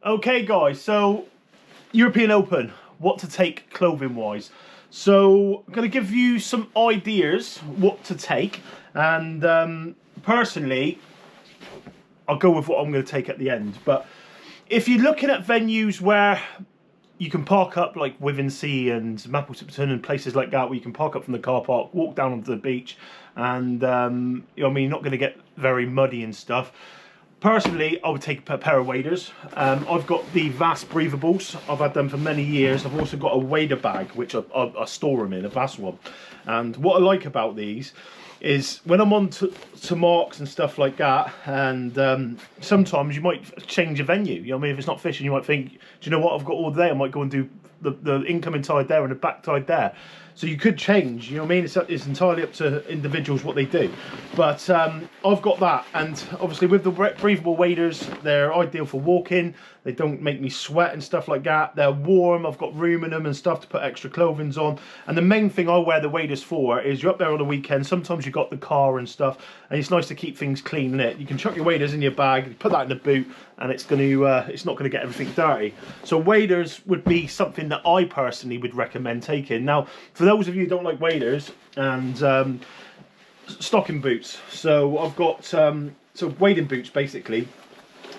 Okay guys, so European Open, what to take clothing wise. So I'm going to give you some ideas what to take, and personally I'll go with what I'm going to take at the end. But if you're looking at venues where you can park up, like Wivensea and Mappletown and places like that, where you can park up from the car park, walk down onto the beach, and you know what I mean, you're not going to get very muddy and stuff. Personally, I would take a pair of waders. I've got the Vast breathables. I've had them for many years. I've also got a wader bag, which I store them in, a Vast one. And what I like about these is when I'm on to marks and stuff like that, and sometimes you might change a venue. You know what I mean? If it's not fishing, you might think, do you know what, I've got all day, I might go and do the incoming tide there and the back tide there. So you could change, you know what I mean? It's entirely up to individuals what they do. But I've got that, and obviously with the breathable waders, they're ideal for walking. They don't make me sweat and stuff like that. They're warm, I've got room in them and stuff to put extra clothing on. And the main thing I wear the waders for is you're up there on the weekend, sometimes you've got the car and stuff, and it's nice to keep things clean lit. You can chuck your waders in your bag, put that in the boot, and it's not going to get everything dirty. So waders would be something that I personally would recommend taking. Now, for those of you who don't like waders, and stocking boots. So I've got so wading boots basically,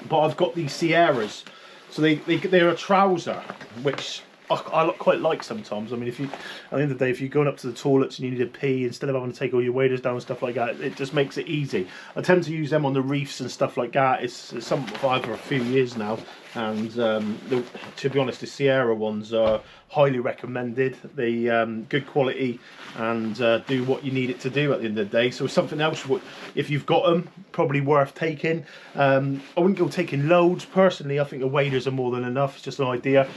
but I've got these Sierras. So they're a trouser, which I quite like sometimes. I mean, if you, at the end of the day, if you're going up to the toilets and you need to pee, instead of having to take all your waders down and stuff like that, it just makes it easy. I tend to use them on the reefs and stuff like that. It's something I've had for a few years now, and to be honest, the Sierra ones are highly recommended. They good quality and do what you need it to do at the end of the day. So something else, if you've got them, probably worth taking. I wouldn't go taking loads personally. I think the waders are more than enough. It's just an idea.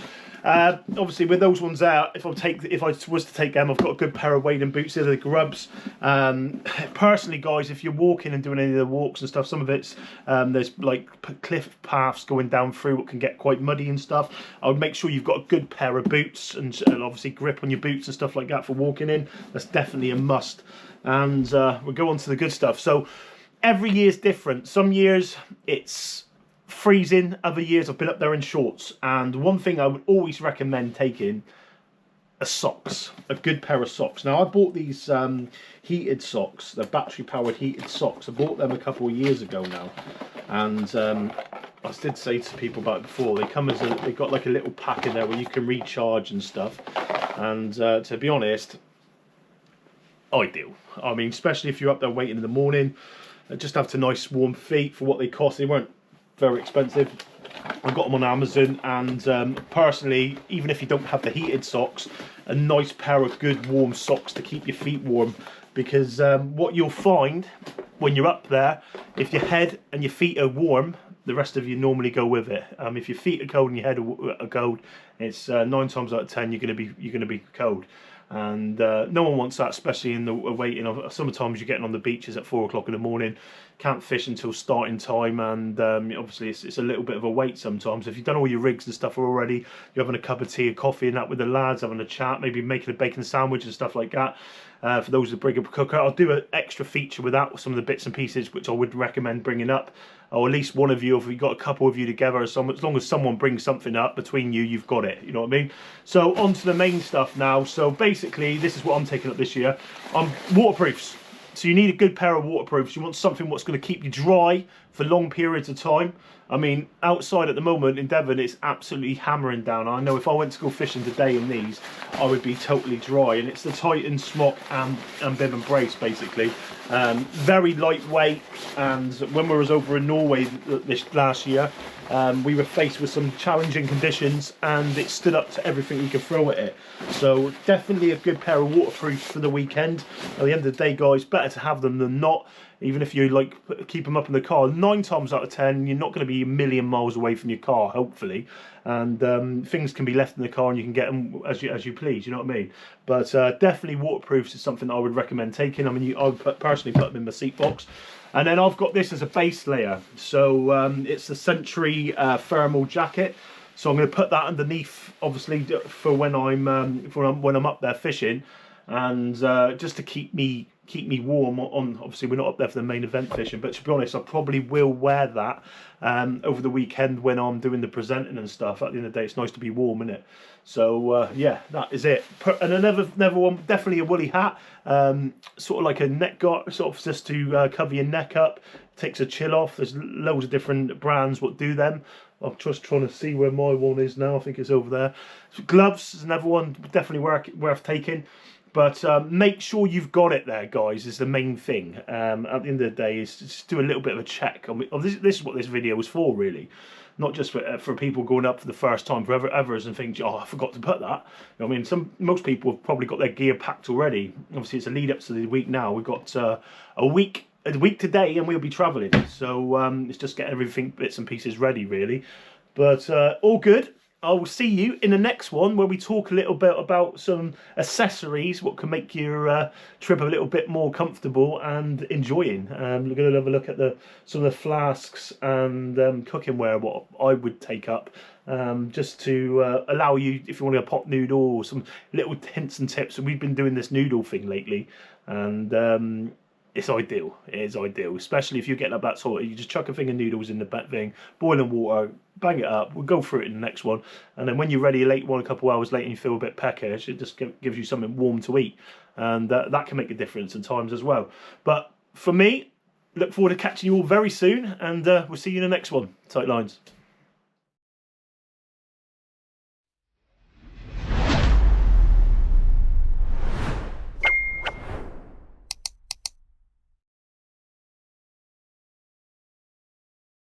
Obviously with those ones out, if I was to take them, I've got a good pair of wading boots. They're the Grubs. Personally guys, if you're walking and doing any of the walks and stuff, some of it's there's like cliff paths going down through what can get quite muddy and stuff. I would make sure you've got a good pair of boots and obviously grip on your boots and stuff like that for walking in. That's definitely a must. And we'll go on to the good stuff. So every year's different. Some years it's freezing, other years I've been up there in shorts. And one thing I would always recommend taking are socks, a good pair of socks. Now I bought these heated socks, the battery powered heated socks. I bought them a couple of years ago now, and I did say to people about it before, they come as they've got like a little pack in there where you can recharge and stuff. And to be honest, ideal. I mean, especially if you're up there waiting in the morning, just have to nice warm feet for what they cost. They weren't very expensive. I got them on Amazon, and personally, even if you don't have the heated socks, a nice pair of good warm socks to keep your feet warm, because what you'll find when you're up there, if your head and your feet are warm, the rest of you normally go with it. If your feet are cold and your head are cold, it's 9 times out of 10 you're going to be cold. And no one wants that, especially in the waiting of sometimes you're getting on the beaches at 4 o'clock in the morning, can't fish until starting time, and obviously it's a little bit of a wait sometimes. If you've done all your rigs and stuff already, you're having a cup of tea or coffee and that with the lads, having a chat, maybe making a bacon sandwich and stuff like that. For those that bring up a cooker, I'll do an extra feature with that, with some of the bits and pieces which I would recommend bringing up, or at least one of you, if you've got a couple of you together, as long as someone brings something up between you, you've got it, you know what I mean? So on to the main stuff now. So basically this is what I'm taking up this year. Waterproofs. So you need a good pair of waterproofs. You want something what's going to keep you dry for long periods of time. I mean, outside at the moment in Devon, it's absolutely hammering down. I know if I went to go fishing today in these, I would be totally dry. And it's the Titan Smock and bib and brace, basically. Very lightweight. And when we was over in Norway this last year, we were faced with some challenging conditions, and it stood up to everything we could throw at it. So definitely a good pair of waterproofs for the weekend. At the end of the day, guys, better to have them than not. Even if you like keep them up in the car, 9 times out of 10 you're not going to be a million miles away from your car, hopefully, and things can be left in the car and you can get them as you please, you know what I mean? But definitely waterproofs is something I would recommend taking. I mean, I would personally put them in my seat box. And then I've got this as a base layer, so it's the Century thermal jacket. So I'm going to put that underneath, obviously, for when I'm up there fishing. and just to keep me warm. On obviously we're not up there for the main event fishing, but to be honest, I probably will wear that over the weekend when I'm doing the presenting and stuff. At the end of the day, it's nice to be warm, isn't it? So yeah, that is it. And another one, definitely a woolly hat, sort of like a neck guard, sort of just to cover your neck up, takes a chill off. There's loads of different brands what do them. I'm just trying to see where my one is now. I think it's over there. So gloves is another one, definitely worth taking. But make sure you've got it there, guys, is the main thing. At the end of the day, is just do a little bit of a check. This is what this video is for, really. Not just for people going up for the first time, for others and think, oh, I forgot to put that. You know what I mean? Most people have probably got their gear packed already. Obviously, it's a lead up to the week now. We've got a week today, and we'll be travelling. So it's just getting everything, bits and pieces ready, really. But all good. I will see you in the next one where we talk a little bit about some accessories, what can make your trip a little bit more comfortable and enjoying. We're going to have a look at some of the flasks and cooking ware, what I would take up, just to allow you, if you want a pot noodle or some little hints and tips. And we've been doing this noodle thing lately, and it's ideal. It is ideal, especially if you're getting up that sort of, you just chuck a thing of noodles in the thing, boiling water, bang it up. We'll go through it in the next one, and then when you're ready late one, a couple of hours later, and you feel a bit peckish, it just gives you something warm to eat, and that can make a difference in times as well. But for me, look forward to catching you all very soon, and we'll see you in the next one. Tight lines.